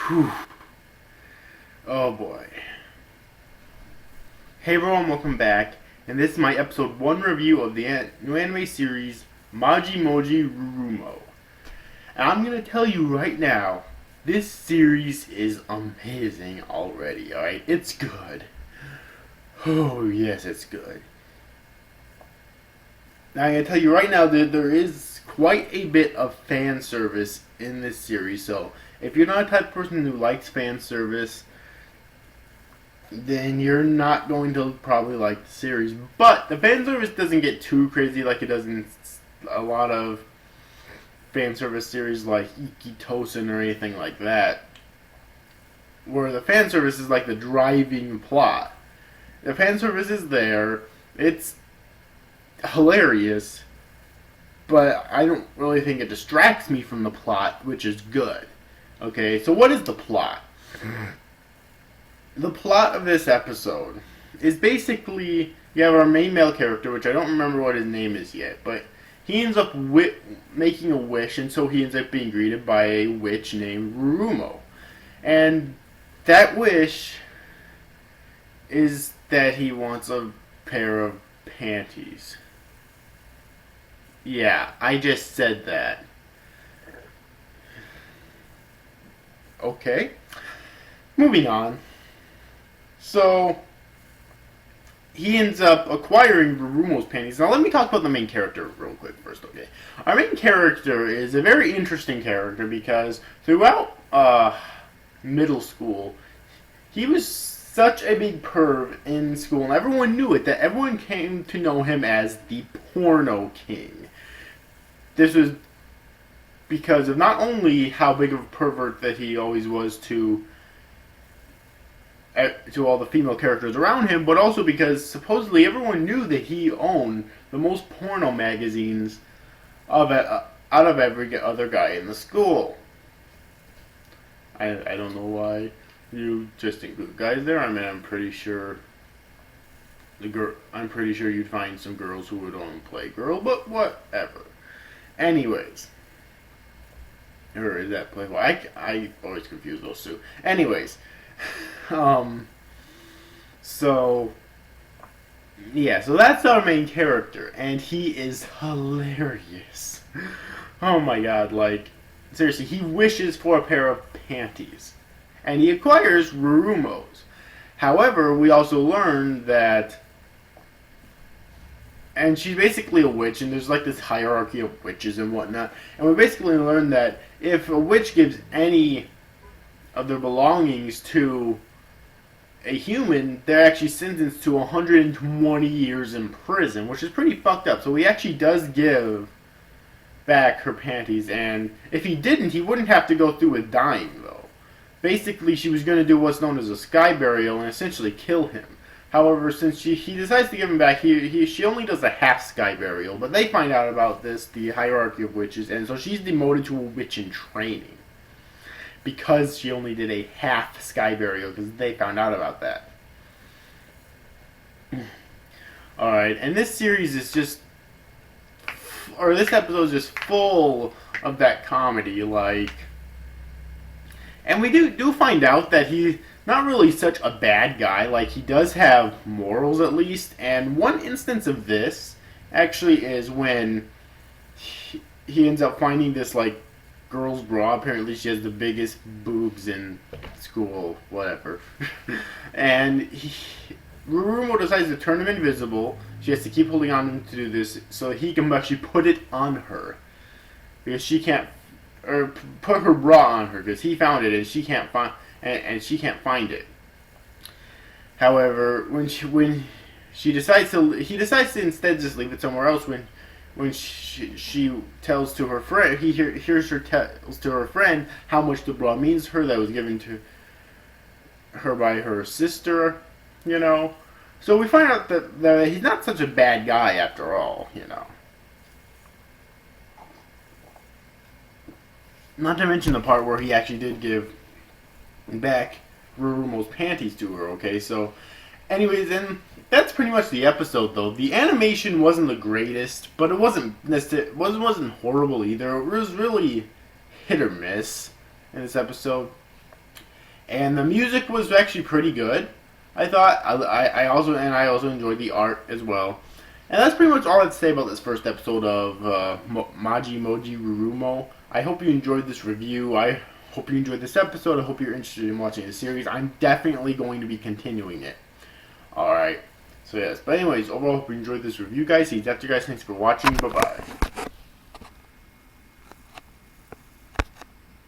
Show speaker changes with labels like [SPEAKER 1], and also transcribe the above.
[SPEAKER 1] Whew. Oh boy. Hey everyone, welcome back. And this is my episode 1 review of the new anime series Majimoji Rurumo. And I'm gonna tell you right now, this series is amazing already, alright? It's good. Oh yes, it's good. Now I'm gonna tell you right now that there is quite a bit of fan service in this series, so if you're not a type of person who likes fan service, then you're not going to probably like the series. But the fan service doesn't get too crazy like it does in a lot of fan service series like Ikitosen or anything like that, where the fan service is like the driving plot. The fan service is there. It's hilarious, but I don't really think it distracts me from the plot, which is good. Okay, so what is the plot? The plot of this episode is basically, you have our main male character, which I don't remember what his name is yet, but he ends up making a wish, and so he ends up being greeted by a witch named Rurumo. And that wish is that he wants a pair of panties. Yeah, I just said that. Okay. Moving on. So, he ends up acquiring Rurumo's panties. Now, let me talk about the main character real quick first, okay? Our main character is a very interesting character because throughout middle school, he was such a big perv in school, and everyone knew it, that everyone came to know him as the Porno King. This was because of not only how big of a pervert that he always was to all the female characters around him, but also because supposedly everyone knew that he owned the most porno magazines out of every other guy in the school. I don't know why you just include guys there. I mean, I'm pretty sure you'd find some girls who would only play girl, but whatever. Anyways. Or is that Playboy? I always confuse those two. Anyways. So that's our main character, and he is hilarious. Oh my god, like, seriously, he wishes for a pair of panties, and he acquires Rurumo's. However, we also learn that, and she's basically a witch, and there's like this hierarchy of witches and whatnot, and we basically learn that if a witch gives any of their belongings to a human, they're actually sentenced to 120 years in prison, which is pretty fucked up. So he actually does give back her panties, and if he didn't, he wouldn't have to go through with dying, though. Basically, she was going to do what's known as a sky burial and essentially kill him. However, since he decides to give him back, she only does a half sky burial, but they find out about this, the hierarchy of witches, and so she's demoted to a witch in training. Because she only did a half sky burial, because they found out about that. Alright, and this series is just, or this episode is just full of that comedy, like, and we do find out that he's not really such a bad guy, like, he does have morals at least, and one instance of this actually is when he ends up finding this, like, girl's bra. Apparently she has the biggest boobs in school, whatever. And Rurumo decides to turn him invisible. She has to keep holding on him to do this so he can actually put it on her. Because she can't, or put her bra on her, because he found it and she can't find it. However, he decides to instead just leave it somewhere else when she tells to her friend, he hears her tells to her friend how much the bra means to her, that was given to her by her sister, you know. So we find out that he's not such a bad guy after all, you know. Not to mention the part where he actually did give back Rurumo's panties to her, okay? So, anyways, then that's pretty much the episode, though. The animation wasn't the greatest, but it wasn't horrible either. It was really hit or miss in this episode. and the music was actually pretty good. I thought. I also enjoyed the art as well. And that's pretty much all I'd say about this first episode of Majimoji Rurumo. I hope you enjoyed this review. I hope you enjoyed this episode. I hope you're interested in watching the series. I'm definitely going to be continuing it. Alright. So yes. But anyways, overall, hope you enjoyed this review, guys. See you after, guys. Thanks for watching. Bye-bye.